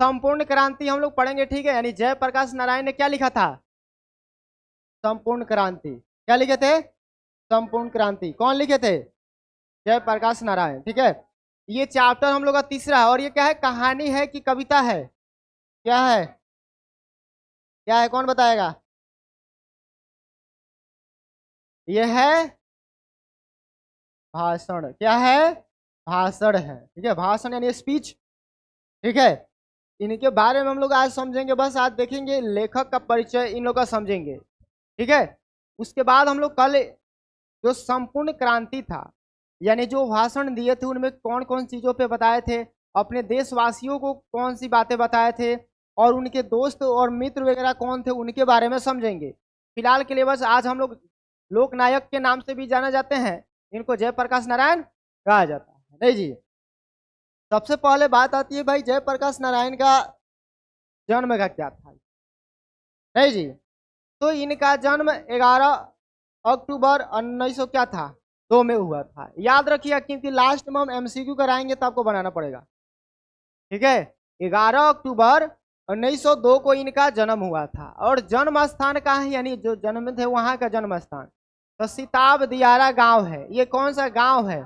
संपूर्ण क्रांति हम लोग पढ़ेंगे, ठीक है। यानी जयप्रकाश नारायण ने क्या लिखा था? संपूर्ण क्रांति। क्या लिखे थे? संपूर्ण क्रांति। कौन लिखे थे? जयप्रकाश नारायण, ठीक है। ये चैप्टर हम लोग का तीसरा है। और ये क्या है, कहानी है कि कविता है? क्या है? क्या है, कौन बताएगा? ये है भाषण। क्या है? भाषण है, ठीक है। भाषण यानी स्पीच, ठीक है। इनके बारे में हम लोग आज समझेंगे, बस आज देखेंगे लेखक का परिचय इन लोग का समझेंगे, ठीक है। उसके बाद हम लोग कल जो संपूर्ण क्रांति था, यानी जो भाषण दिए थे उनमें कौन कौन चीजों पे बताए थे, अपने देशवासियों को कौन सी बातें बताए थे, और उनके दोस्त और मित्र वगैरह कौन थे उनके बारे में समझेंगे। फिलहाल के लिए बस आज हम लोग लोकनायक के नाम से भी जाना जाते हैं, इनको जयप्रकाश नारायण कहा जाता है, नहीं जी। सबसे पहले बात आती है भाई जयप्रकाश नारायण का जन्म का क्या था, नहीं जी। तो इनका जन्म 11 अक्टूबर 1900 क्या था, 2 में हुआ था। याद रखिए क्योंकि लास्ट में हम एमसीक्यू कराएंगे तो आपको बनाना पड़ेगा, ठीक है। 11 अक्टूबर 1902 को इनका जन्म हुआ था। और जन्म स्थान कहाँ है, यानी जो जन्म थे वहां का जन्म स्थान तो सिताब दियारा गांव है। ये कौन सा गांव है?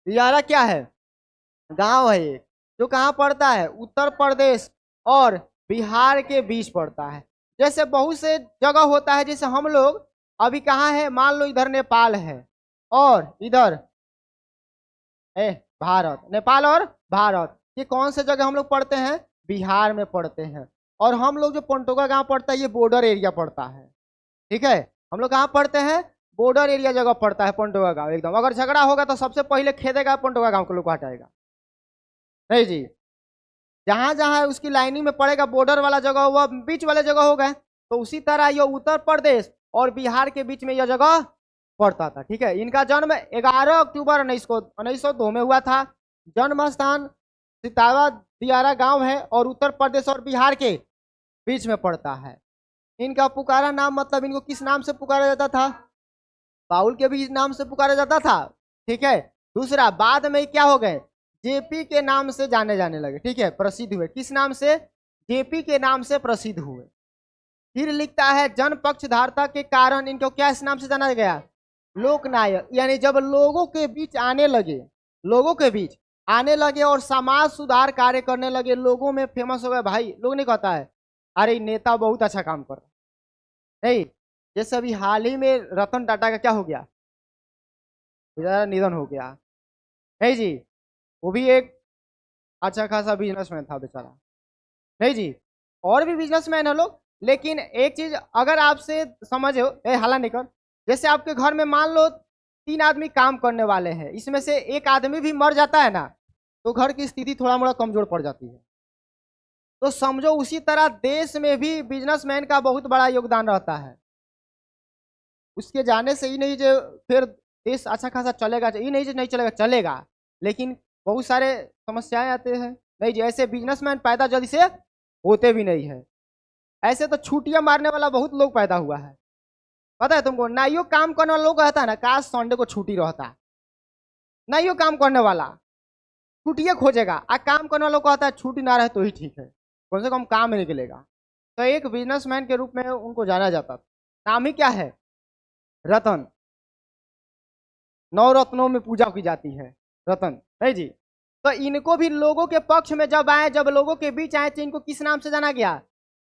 दियारा क्या है? गांव है ये, जो कहाँ पड़ता है? उत्तर प्रदेश और बिहार के बीच पड़ता है। जैसे बहुत से जगह होता है, जैसे हम लोग अभी कहाँ है, मान लो इधर नेपाल है और इधर भारत, नेपाल और भारत, ये कौन से जगह हम लोग पढ़ते हैं? बिहार में पढ़ते हैं। और हम लोग जो पंटोगा गांव पड़ता है ये बॉर्डर एरिया पड़ता है, ठीक है। हम लोग कहाँ पढ़ते हैं? बॉर्डर एरिया जगह पड़ता है पंटोगा गांव एकदम। अगर झगड़ा होगा तो सबसे पहले खेदेगा पंटोगा गांव के लोग को हटाएगा, नहीं जी। जहां जहां उसकी लाइनिंग में पड़ेगा बॉर्डर वाला जगह, वह बीच वाले जगह हो गए। तो उसी तरह ये उत्तर प्रदेश और बिहार के बीच में यह जगह पड़ता था, ठीक है। इनका जन्म 11 अक्टूबर 1902 में हुआ था। जन्म स्थान सितावा दियारा गांव है और उत्तर प्रदेश और बिहार के बीच में पड़ता है। इनका पुकारा नाम, मतलब इनको किस नाम से पुकारा जाता था? बाउल के भी नाम से पुकारा जाता था, ठीक है। दूसरा, बाद में क्या हो गए? जेपी के नाम से जाने जाने लगे, ठीक है, प्रसिद्ध हुए। किस नाम से? जेपी के नाम से प्रसिद्ध हुए। फिर लिखता है जन पक्षधारता के कारण इनको क्या इस नाम से जाना गया? लोकनायक। यानी जब लोगों के बीच आने लगे, लोगों के बीच आने लगे और समाज सुधार कार्य करने लगे, लोगों में फेमस हो गए भाई। लोग नहीं कहता है अरे नेता बहुत अच्छा काम कर रहा, नहीं। जैसे अभी हाल ही में रतन टाटा का क्या हो गया, निधन हो गया, नहीं जी। वो भी एक अच्छा खासा बिजनेसमैन था बेचारा, नहीं जी। और भी बिजनेसमैन है लोग। लेकिन एक चीज अगर आपसे समझो, हल्ला नहीं कर। जैसे आपके घर में मान लो 3 आदमी काम करने वाले हैं, इसमें से एक आदमी भी मर जाता है ना, तो घर की स्थिति थोड़ा मोड़ा कमजोर पड़ जाती है। तो समझो उसी तरह देश में भी बिजनेसमैन का बहुत बड़ा योगदान रहता है। उसके जाने से ही नहीं जो फिर देश अच्छा खासा चलेगा, ये नहीं जो नहीं चलेगा, चलेगा, लेकिन बहुत सारे समस्याएं आते हैं, नहीं जी। ऐसे बिजनेसमैन पैदा जल्दी से होते भी नहीं है। ऐसे तो छुट्टियां मारने वाला बहुत लोग पैदा हुआ है, पता है तुमको। नाइयो काम करने वाला लोग कहता है ना, काश संडे को छुट्टी रहता। नाइयो काम करने वाला छुट्टियां खोजेगा, आ काम करने वाला कहता है छुट्टी ना रहे तो ही ठीक है, कम से कम काम ही निकलेगा। तो एक बिजनेसमैन के रूप में उनको जाना जाता था। नाम ही क्या है? रतन। 9 रत्नों में पूजा की जाती है रतन, है जी। तो इनको भी लोगों के पक्ष में जब आए, जब लोगों के बीच आए, तो इनको किस नाम से जाना गया?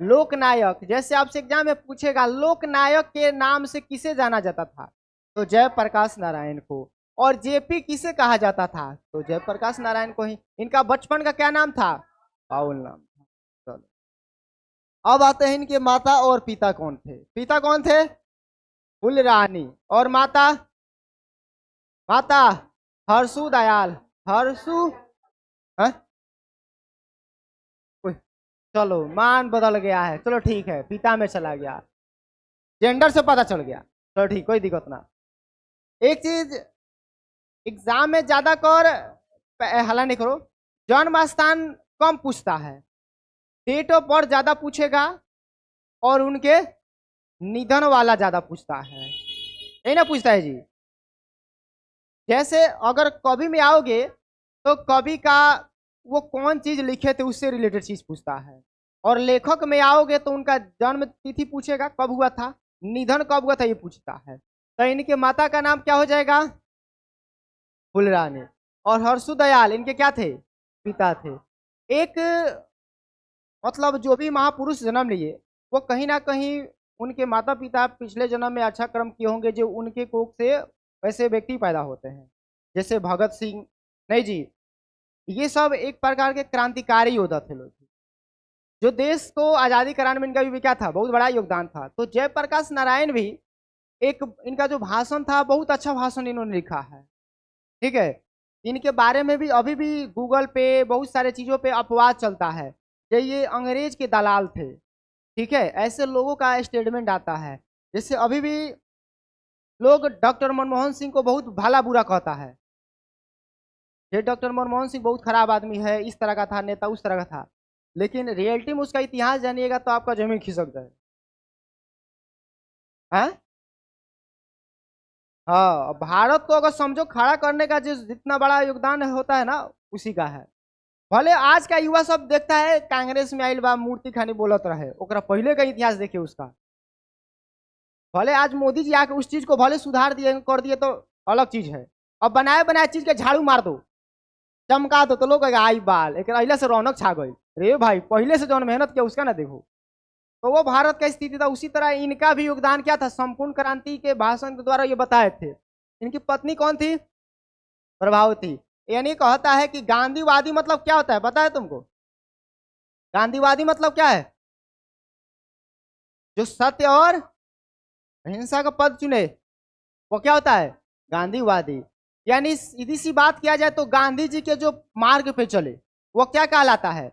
लोकनायक। जैसे आपसे एग्जाम में पूछेगा लोकनायक के नाम से किसे जाना जाता था, तो जयप्रकाश नारायण को। और जेपी किसे कहा जाता था? तो जयप्रकाश नारायण को ही। इनका बचपन का क्या नाम था? बाउल नाम था। चलो अब आते हैं इनके माता और पिता कौन थे। पिता कौन थे? फुलरानी। और माता? माता हरसू दयाल। हरसू, है? चलो मान बदल गया है, चलो ठीक है, पिता में चला गया, जेंडर से पता चल गया, चलो ठीक, कोई दिक्कत ना। एक चीज एग्जाम में ज्यादा कर, हल्ला नहीं करो। जन्म स्थान कम पूछता है, डेट ऑफ बर्थ ज्यादा पूछेगा, और उनके निधन वाला ज्यादा पूछता है, यही ना पूछता है जी। जैसे अगर कवि में आओगे तो कवि का वो कौन चीज लिखे थे उससे रिलेटेड चीज पूछता है। और लेखक में आओगे तो उनका जन्म तिथि पूछेगा, कब हुआ था, निधन कब हुआ था, ये पूछता है। तो इनके माता का नाम क्या हो जाएगा, फुलरानी। और हर्षु दयाल इनके क्या थे, पिता थे। एक मतलब जो भी महापुरुष जन्म लिए वो कहीं ना कहीं उनके माता पिता पिछले जन्म में अच्छा कर्म किए होंगे, जो उनके कोख से वैसे व्यक्ति पैदा होते हैं, जैसे भगत सिंह, नहीं जी, ये सब एक प्रकार के क्रांतिकारी योद्धा थे लोग, जो देश को आज़ादी कराने में इनका भी क्या था, बहुत बड़ा योगदान था। तो जयप्रकाश नारायण भी एक, इनका जो भाषण था बहुत अच्छा भाषण इन्होंने लिखा है, ठीक है। इनके बारे में भी अभी भी गूगल पे बहुत सारे चीज़ों पे अपवाद चलता है कि ये अंग्रेज के दलाल थे, ठीक है। ऐसे लोगों का स्टेटमेंट आता है, जैसे अभी भी लोग डॉक्टर मनमोहन सिंह को बहुत भला बुरा कहता है, ये डॉक्टर मनमोहन सिंह बहुत खराब आदमी है, इस तरह का था नेता, उस तरह का था, लेकिन रियलिटी में उसका इतिहास जानिएगा तो आपका जमीन खिसक जाए। हैं? हाँ, भारत को अगर समझो खड़ा करने का जो जितना बड़ा योगदान होता है ना, उसी का है। भले आज का युवा सब देखता है कांग्रेस में आइल बा मूर्ति खानी बोलत रहे, ओकरा पहले का इतिहास देखिए उसका। भले आज मोदी जी आके उस चीज को भले सुधार दिए कर दिए तो अलग चीज है, अब बनाए बनाए चीज के झाड़ू मार दो, चमका दो, तो लोग कहेगा आई बाल एक अहिला से रौनक छा गई। रे भाई पहले से जो मेहनत किया उसका ना देखो। तो वो भारत का स्थिति था। उसी तरह इनका भी योगदान क्या था, संपूर्ण क्रांति के भाषण के द्वारा ये बताए थे। इनकी पत्नी कौन थी, प्रभावती। यानी कहता है कि गांधीवादी मतलब क्या होता है, पता है तुमको? गांधीवादी मतलब क्या है, जो सत्य और अहिंसा का पद चुने, वो क्या होता है, गांधीवादी। यानी सीधी सी बात किया जाए तो गांधी जी के जो मार्ग पे चले वो क्या कहलाता है,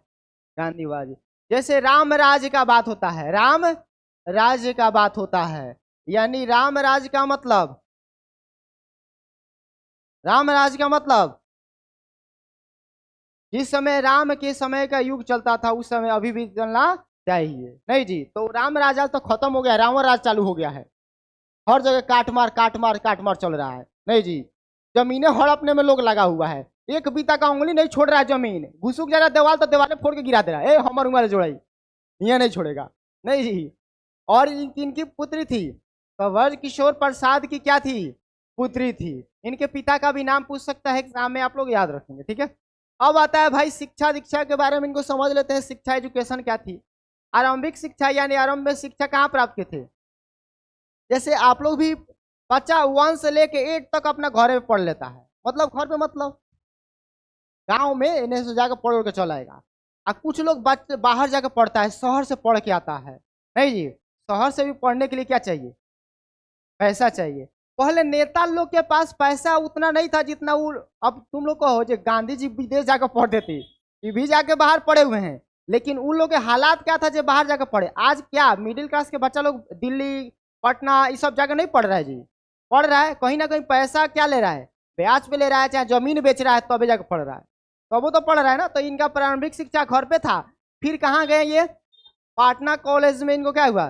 गांधीवादी। जैसे राम राज्य का बात होता है, राम राज्य का बात होता है, यानी राम राज्य का मतलब, राम राज्य का मतलब जिस समय राम के समय का युग चलता था उस समय अभी भी चलना चाहिए, नहीं जी। तो राम राजा तो खत्म हो गया, रावण राज चालू हो गया है। हर जगह काट मार काट मार काट मार चल रहा है, नहीं जी। जमीनें हड़पने में लोग लगा हुआ है, एक बीता का उंगली नहीं छोड़ रहा है, जमीन घुसुक जा रहा है दीवार तो दीवार फोड़ के गिरा दे रहा है, हमारे उम्र जोड़ाई ये नहीं छोड़ेगा, नहीं जी। और इनकी पुत्री थी, तो ब्रज किशोर प्रसाद की क्या थी, पुत्री थी। इनके पिता का भी नाम पूछ सकता है एग्जाम में, आप लोग याद रखेंगे, ठीक है। अब आता है भाई शिक्षा दीक्षा के बारे में, इनको समझ लेते हैं। शिक्षा एजुकेशन क्या थी, आरंभिक शिक्षा यानी आरंभ में शिक्षा कहाँ प्राप्त किए थे। जैसे आप लोग भी बच्चा 1 से लेके 8 तक अपना घर में पढ़ लेता है, मतलब घर पे मतलब गांव में इन्हें से जाकर पढ़ के चला आएगा। और कुछ लोग बच्चे बाहर जाकर पढ़ता है, शहर से पढ़ के आता है, नहीं जी। शहर से भी पढ़ने के लिए क्या चाहिए, पैसा चाहिए। पहले नेता लोग के पास पैसा उतना नहीं था जितना वो, अब तुम लोग कहो जो गांधी जी विदेश जाकर पढ़ते थे, ये भी जाके बाहर पढ़े हुए हैं, लेकिन उन लोग के हालात क्या था जो बाहर जाकर पढ़े। आज क्या मिडिल क्लास के बच्चा लोग दिल्ली पटना ये सब जगह नहीं पढ़ रहा है जी, पढ़ रहा है कहीं ना कहीं पैसा क्या ले रहा है, ब्याज पे ले रहा है, चाहे जमीन बेच रहा है तभी जाकर पढ़ रहा है, तो वो तो पढ़ रहा है ना। तो इनका प्रारंभिक शिक्षा घर पे था, फिर कहाँ गए ये, पाटना कॉलेज में इनको क्या हुआ,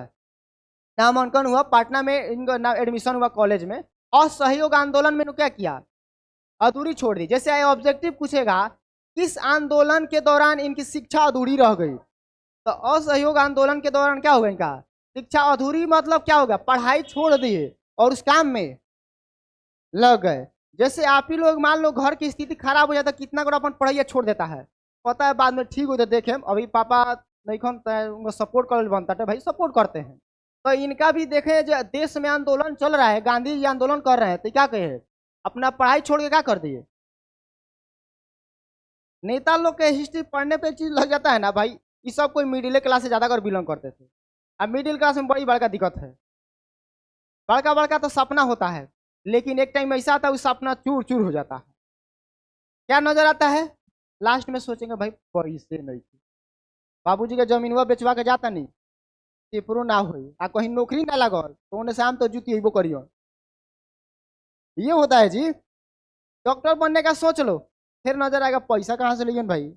नामांकन हुआ, पटना में इनको नाम एडमिशन हुआ कॉलेज में। और सहयोग आंदोलन में क्या किया, अधूरी छोड़ दी। जैसे ऑब्जेक्टिव पूछेगा किस आंदोलन के दौरान इनकी शिक्षा अधूरी रह गई, तो असहयोग आंदोलन के दौरान क्या होगा, इनका शिक्षा अधूरी मतलब क्या होगा, पढ़ाई छोड़ दिए और उस काम में लग गए। जैसे आप ही लोग मान लो घर की स्थिति खराब हो जाता, कितना को अपन पढ़ाई छोड़ देता है, पता है बाद में ठीक होते, देखे अभी पापा नहीं खन उनको सपोर्ट कर बनता है, भाई सपोर्ट करते हैं। तो इनका भी देखे जो देश में आंदोलन चल रहा है, गांधी जी आंदोलन कर रहे हैं, तो क्या कहे अपना पढ़ाई छोड़ के क्या कर दिए। नेता लोग के हिस्ट्री पढ़ने पे चीज लग जाता है ना भाई, ये सब कोई मिडिल क्लास से ज्यादा कर बिलोंग करते थे। अब मिडिल क्लास में बड़ी बड़का दिक्कत है, बड़का बड़का तो सपना होता है, लेकिन एक टाइम ऐसा आता है उस सपना चूर चूर हो जाता है। क्या नजर आता है, लास्ट में सोचेंगे भाई पैसे नहीं थे, बाबूजी के जमीन बेचवा के जाता नहीं, पेपरो ना हो, आ कहीं नौकरी ना लगल तो उन्हें शाम तो जूती अबो करियो, ये होता है जी। डॉक्टर बनने का सोच लो, फिर नजर आएगा पैसा कहाँ से लिए भाई,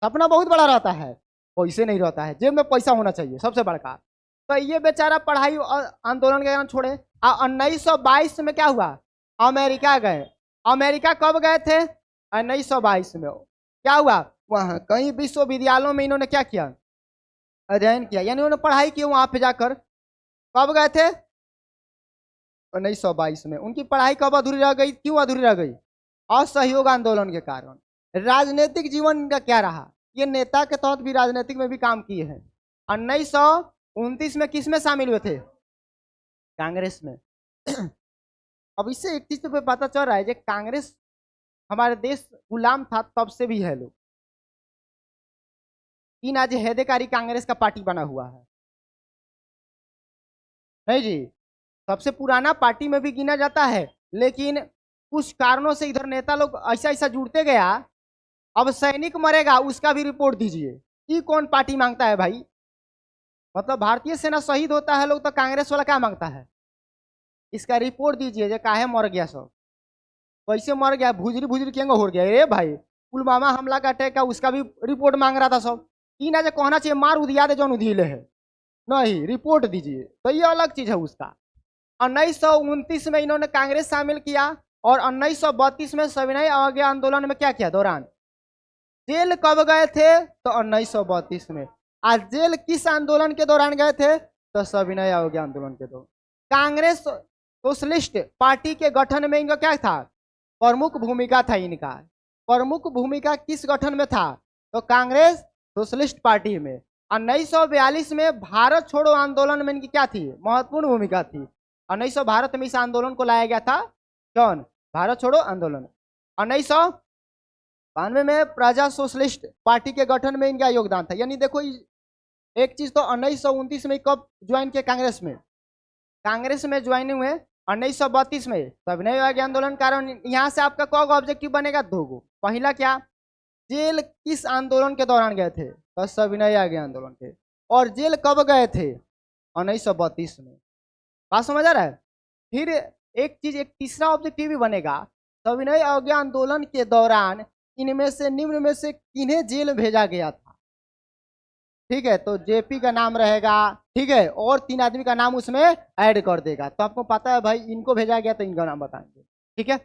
सपना बहुत बड़ा रहता है, पैसे नहीं रहता है, जेब में पैसा होना चाहिए सबसे बड़का। तो ये बेचारा पढ़ाई आंदोलन के कारण छोड़े। 1922 में क्या हुआ, अमेरिका गए। अमेरिका कब गए थे, 1922 में। क्या हुआ, वहाँ कई विश्वविद्यालयों में इन्होंने क्या किया, अध्ययन किया, यानी उन्होंने पढ़ाई की वहां पे जाकर। कब गए थे, 1922 में। उनकी पढ़ाई कब अधूरी रह गई, क्यों अधूरी रह गई, असहयोग आंदोलन के कारण। राजनीतिक जीवन इनका क्या रहा, ये नेता के तौर भी राजनीतिक में भी काम किए हैं। 1929 में किस में शामिल हुए थे, कांग्रेस में। अब इससे एक चीज तो पता चल रहा है, जो कांग्रेस हमारे देश गुलाम था तब से भी है लोग, इन आज हैदेकारी कांग्रेस का पार्टी बना हुआ है, नहीं जी, सबसे पुराना पार्टी में भी गिना जाता है। लेकिन कुछ कारणों से इधर नेता लोग ऐसा ऐसा जुड़ते गया, अब सैनिक मरेगा उसका भी रिपोर्ट दीजिए, ये कौन पार्टी मांगता है भाई। मतलब भारतीय सेना शहीद होता है लोग, तो कांग्रेस वाला क्या मांगता है, इसका रिपोर्ट दीजिए, जो काहे मर गया सब, कैसे मर गया, भुजरी भुजरी क्यों हो गया, अरे भाई पुलवामा हमला का अटैक का उसका भी रिपोर्ट मांग रहा था सब। तीन आज कहना चाहिए मार उदिया दे जौन उदिले है, नहीं रिपोर्ट दीजिए, तो ये अलग चीज है उसका। 1929 में इन्होंने कांग्रेस शामिल किया, और 1932 में सविनय अवज्ञा आंदोलन में क्या किया दौरान, जेल कब गए थे, तो 1932 में। आज जेल किस आंदोलन के दौरान गए थे, तो सविनय अवज्ञा आंदोलन के दौरान। कांग्रेस सोशलिस्ट पार्टी के गठन में इनका क्या था, प्रमुख भूमिका था इनका। प्रमुख भूमिका किस गठन में था, तो कांग्रेस सोशलिस्ट पार्टी में। 1942 में भारत छोड़ो आंदोलन में इनकी क्या थी, महत्वपूर्ण भूमिका थी। 1900 भारत में इस आंदोलन को लाया गया था, कौन, भारत छोड़ो आंदोलन। 1992 में प्रजा सोशलिस्ट पार्टी के गठन में इनका योगदान था। यानी देखो एक चीज तो 1929 में कब ज्वाइन किया कांग्रेस में ज्वाइन हुए 1932 में सविनय अवज्ञा आंदोलन कारण। यहाँ से आपका कौन ऑब्जेक्टिव बनेगा, दो गो। पहला क्या, जेल किस आंदोलन के दौरान गए थे, तो सविनय अवज्ञा आंदोलन के। और जेल कब गए थे, 1932 में। बात समझ आ रहा है। फिर एक चीज, एक तीसरा ऑब्जेक्टिव भी बनेगा, सविनय अवज्ञा आंदोलन के दौरान इनमें से निम्न में से किन्हें जेल भेजा गया था, ठीक है, तो जेपी का नाम रहेगा, ठीक है, और 3 आदमी का नाम उसमें ऐड कर देगा, तो आपको पता है भाई इनको भेजा गया तो इनका नाम बताएंगे, ठीक है।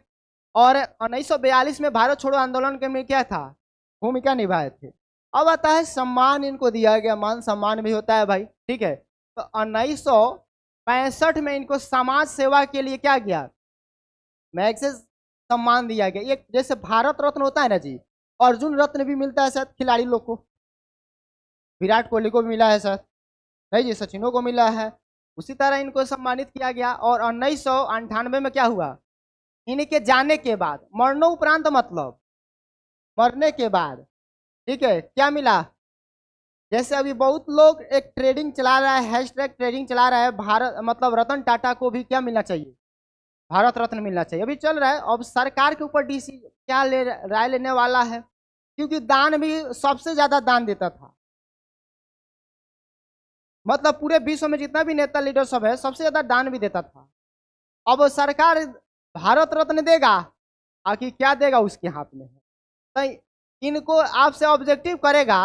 और 1942 में भारत छोड़ो आंदोलन के में क्या था, भूमिका निभाए थे। अब आता है सम्मान इनको दिया गया, मान सम्मान भी होता है भाई, ठीक है। तो 1965 में इनको समाज सेवा के लिए क्या गया, मैग्सेस सम्मान दिया गया। एक जैसे भारत रत्न होता है ना जी, अर्जुन रत्न भी मिलता है शायद खिलाड़ी लोग को, विराट कोहली को भी मिला है सर, नहीं जी, सचिनों को मिला है, उसी तरह इनको सम्मानित किया गया। और 1998 में क्या हुआ, इनके जाने के बाद, मरणोपरांत मतलब मरने के बाद, ठीक है, क्या मिला, जैसे अभी बहुत लोग एक ट्रेडिंग चला रहा है, हैशटैग ट्रेडिंग चला रहा है, भारत मतलब रतन टाटा को भी क्या मिलना चाहिए, भारत रत्न मिलना चाहिए, अभी चल रहा है। अब सरकार के ऊपर डीसी क्या राय लेने वाला है, क्योंकि दान भी सबसे ज्यादा दान देता था, मतलब पूरे विश्व में जितना भी नेता लीडर सब है सबसे ज्यादा दान भी देता था। अब सरकार भारत रत्न देगा, आखिर क्या देगा उसके हाथ में है, तो इनको आपसे ऑब्जेक्टिव करेगा,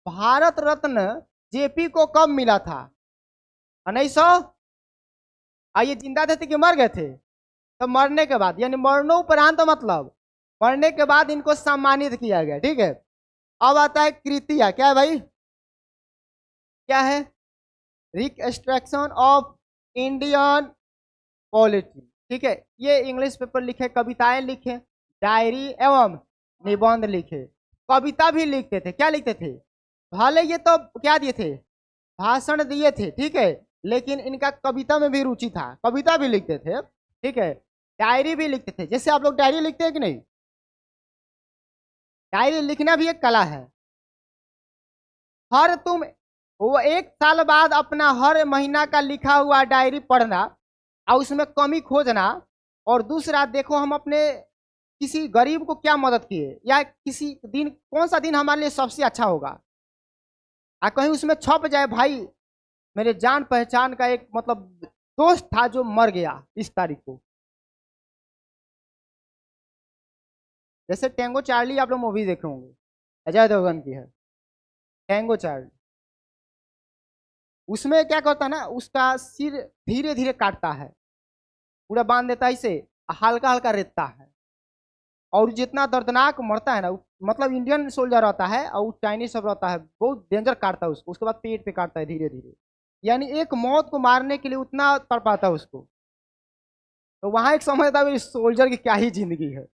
भारत रत्न जेपी को कब मिला था, 1900, आइए जिंदा थे कि मर गए थे, तो मरने के बाद, यानी मरणोपरांत मतलब मरने के बाद इनको सम्मानित किया गया, ठीक है। अब आता है कृतिया, क्या है भाई, क्या है, रिकंस्ट्रक्शन ऑफ इंडियन पॉलिटी, ठीक है, ये इंग्लिश पेपर लिखे, कविताएं लिखे, डायरी एवं निबंध लिखे, कविता भी लिखते थे, क्या लिखते थे, भले ये तो क्या दिए थे, भाषण दिए थे, ठीक है, लेकिन इनका कविता में भी रुचि था, कविता भी लिखते थे, ठीक है, डायरी भी लिखते थे। जैसे आप लोग डायरी लिखते हैं कि नहीं, डायरी लिखना भी एक कला है। हर तुम वो 1 साल बाद अपना हर महीना का लिखा हुआ डायरी पढ़ना और उसमें कमी खोजना, और दूसरा देखो हम अपने किसी गरीब को क्या मदद किए, या किसी दिन कौन सा दिन हमारे लिए सबसे अच्छा होगा, कहीं उसमें छप जाए भाई मेरे जान पहचान का एक मतलब दोस्त था जो मर गया इस तारीख को। जैसे टेंगो चार्ली आप लोग मूवी देखे होंगे, अजय देवगन की है टेंगो चार्ली, उसमें क्या करता है ना, उसका सिर धीरे धीरे काटता है, पूरा बांध देता है इसे, हल्का हल्का रेतता है, और जितना दर्दनाक मरता है ना, मतलब इंडियन सोल्जर रहता है और चाइनीज सब रहता है, बहुत डेंजर काटता है उसको, उसके बाद पेट पे काटता है धीरे धीरे, यानी एक मौत को मारने के लिए उतना तड़पाता है उसको। तो वहां एक समझता है सोल्जर की क्या ही जिंदगी है,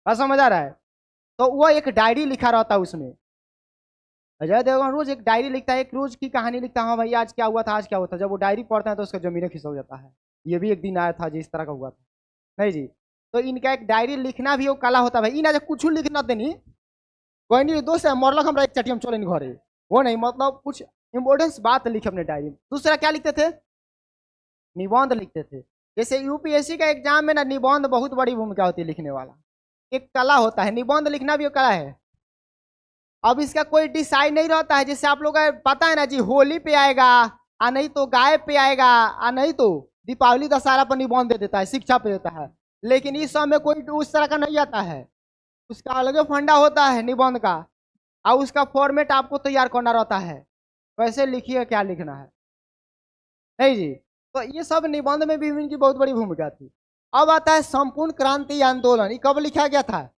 बस समझ आ रहा है। तो वो एक डायरी लिखा रहता है उसमें, अजय देवगन रोज एक डायरी लिखता है, एक रोज की कहानी लिखता है, हाँ भाई आज क्या हुआ था, आज क्या हुआ था। जब वो डायरी पढ़ता है तो उसका जमीन खिसक जाता है, ये भी एक दिन आया था जिस तरह का हुआ था। नहीं जी, तो इनका एक डायरी लिखना भी वो कला होता है भाई, इन कुछ लिखना देनी कोई नहीं दोस्त है, मरलक हमरा एक चटी हम चले घरे, वो नहीं, मतलब कुछ इंपॉर्टेंस बात लिखे अपने डायरी में। दूसरा क्या लिखते थे, निबंध लिखते थे। जैसे यूपीएससी का एग्जाम में ना निबंध बहुत बड़ी भूमिका होती है लिखने वाला, एक कला होता है, निबंध लिखना भी एक कला है। अब इसका कोई डिसाइड नहीं रहता है, जैसे आप लोग को पता है ना जी, होली पे आएगा आ नहीं तो गाय पे आएगा आ नहीं तो दीपावली दशहरा पर निबंध दे देता है, शिक्षा पे देता है। लेकिन इस समय कोई उस तरह का नहीं आता है, उसका अलग फंडा होता है निबंध का, और उसका फॉर्मेट आपको तैयार करना रहता है, वैसे लिखिए क्या लिखना है। नहीं जी, तो ये सब निबंध में भी इनकी बहुत बड़ी भूमिका थी। अब आता है संपूर्ण क्रांति आंदोलन, ये कब लिखा गया था,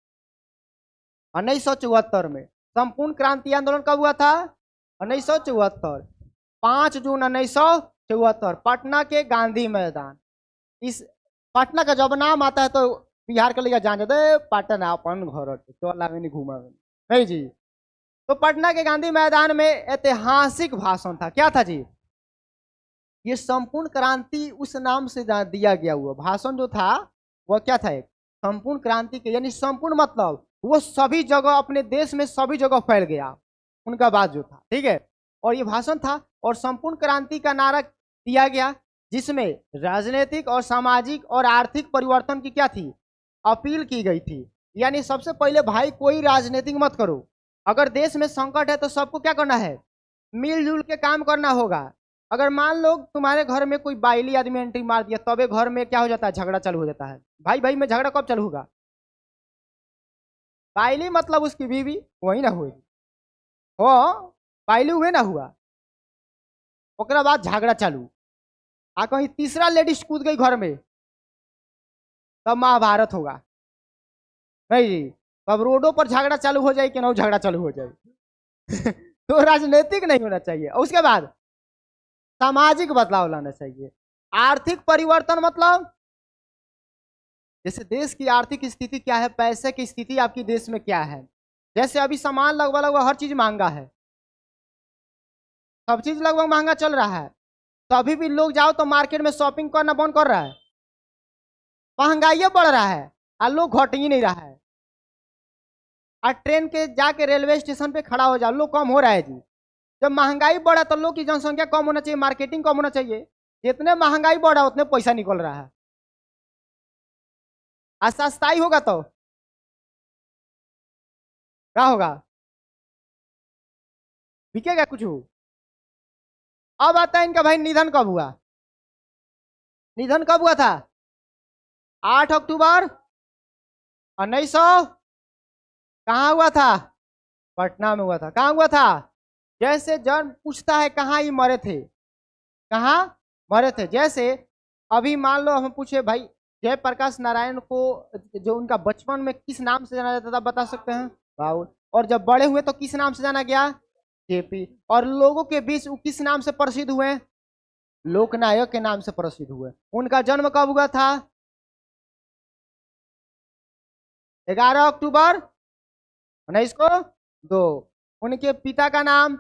1974 में। संपूर्ण क्रांति आंदोलन कब हुआ था, 1974, 5 जून 1974, पटना के गांधी मैदान। इस पटना का जब नाम आता है तो बिहार के लिए जान जाते पटना अपन घर चला में नहीं घूमा नहीं जी। तो पटना के गांधी मैदान में ऐतिहासिक भाषण था, क्या था जी, ये संपूर्ण क्रांति उस नाम से दिया गया हुआ भाषण जो था वह क्या था, एक संपूर्ण क्रांति के, यानी संपूर्ण मतलब वो सभी जगह अपने देश में सभी जगह फैल गया उनका बात जो था, ठीक है। और ये भाषण था और संपूर्ण क्रांति का नारा दिया गया, जिसमें राजनीतिक और सामाजिक और आर्थिक परिवर्तन की क्या थी, अपील की गई थी। यानी सबसे पहले भाई कोई राजनीतिक मत करो, अगर देश में संकट है तो सबको क्या करना है, मिलजुल के काम करना होगा। अगर मान लो तुम्हारे घर में कोई बाइली आदमी एंट्री मार दिया, तबे घर में क्या हो जाता है, झगड़ा चालू हो जाता है। भाई भाई में झगड़ा कब चालू होगा, बाइली मतलब उसकी बीवी, वही ना हुई हो, बाइली हुए ना हुआ, ओकरा बाद झगड़ा चालू, आ कहीं तीसरा लेडीज कूद गई घर में, तब महाभारत होगा। नहीं जी, तब रोडों पर झगड़ा चालू हो जाए कि ना झगड़ा चालू हो जाए तो राजनीतिक नहीं होना चाहिए। और उसके बाद सामाजिक बदलाव लाना चाहिए। आर्थिक परिवर्तन मतलब जैसे देश की आर्थिक स्थिति क्या है, पैसे की स्थिति आपकी देश में क्या है। जैसे अभी सामान लगभग लगभग हर चीज महंगा है, सब चीज लगभग महंगा चल रहा है, तो अभी भी लोग जाओ तो मार्केट में शॉपिंग करना बंद कर रहा है, महंगाई बढ़ रहा है और लोग घट ही नहीं रहा है। और ट्रेन के जाके रेलवे स्टेशन पे खड़ा हो जाओ, लोग कम हो रहा है जी। जब महंगाई बढ़ा तो लोग की जनसंख्या कम होना चाहिए, मार्केटिंग कम होना चाहिए। जितने महंगाई बढ़ा उतने पैसा निकल रहा है, आज सस्ताई होगा तो क्या होगा, बिकेगा कुछ। अब आता है इनका भाई निधन कब हुआ, निधन कब हुआ था, 8 अक्टूबर 1900, कहाँ हुआ था, पटना में हुआ था। कहाँ हुआ था, जैसे जन पूछता है कहाँ ये मरे थे, कहाँ मरे थे। जैसे अभी मान लो हम पूछे भाई जयप्रकाश नारायण को जो उनका बचपन में किस नाम से जाना जाता था, बता सकते हैं, राहुल। और जब बड़े हुए तो किस नाम से जाना गया, जेपी। और लोगों के बीच वो किस नाम से प्रसिद्ध हुए, लोकनायक के नाम से प्रसिद्ध हुए। उनका जन्म कब हुआ था, 11 अक्टूबर 1902। उनके पिता का नाम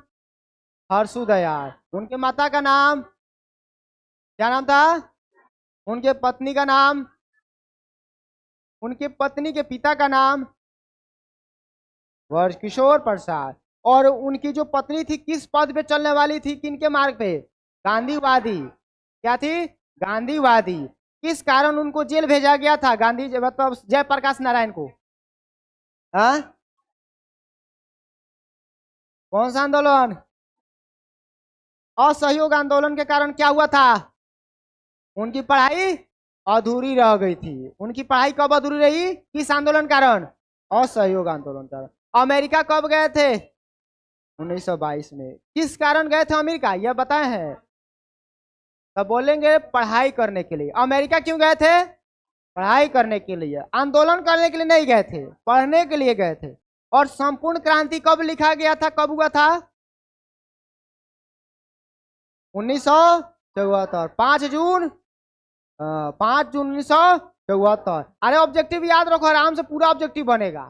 हर्षुदयाल, उनके माता का नाम क्या नाम था, उनके पत्नी का नाम, उनके पत्नी के पिता का नाम किशोर प्रसाद। और उनकी जो पत्नी थी किस पद पे चलने वाली थी, किनके मार्ग पे, गांधीवादी। क्या थी, गांधीवादी। किस कारण उनको जेल भेजा गया था, गांधी मतलब जयप्रकाश नारायण को, हाँ कौन सा आंदोलन, असहयोग आंदोलन के कारण क्या हुआ था, उनकी पढ़ाई अधूरी रह गई थी। उनकी पढ़ाई कब अधूरी रही, किस आंदोलन कारण, असहयोग आंदोलन कारण। अमेरिका कब गए थे, 1922 में। किस कारण गए थे अमेरिका, यह बताए हैं, तब बोलेंगे पढ़ाई करने के लिए। अमेरिका क्यों गए थे, पढ़ाई करने के लिए, आंदोलन करने के लिए नहीं गए थे, पढ़ने के लिए गए थे। और संपूर्ण क्रांति कब लिखा गया था, कब हुआ था? 1974, 5 जून, 5 जून 1974। अरे ऑब्जेक्टिव याद रखो, आराम से पूरा ऑब्जेक्टिव बनेगा।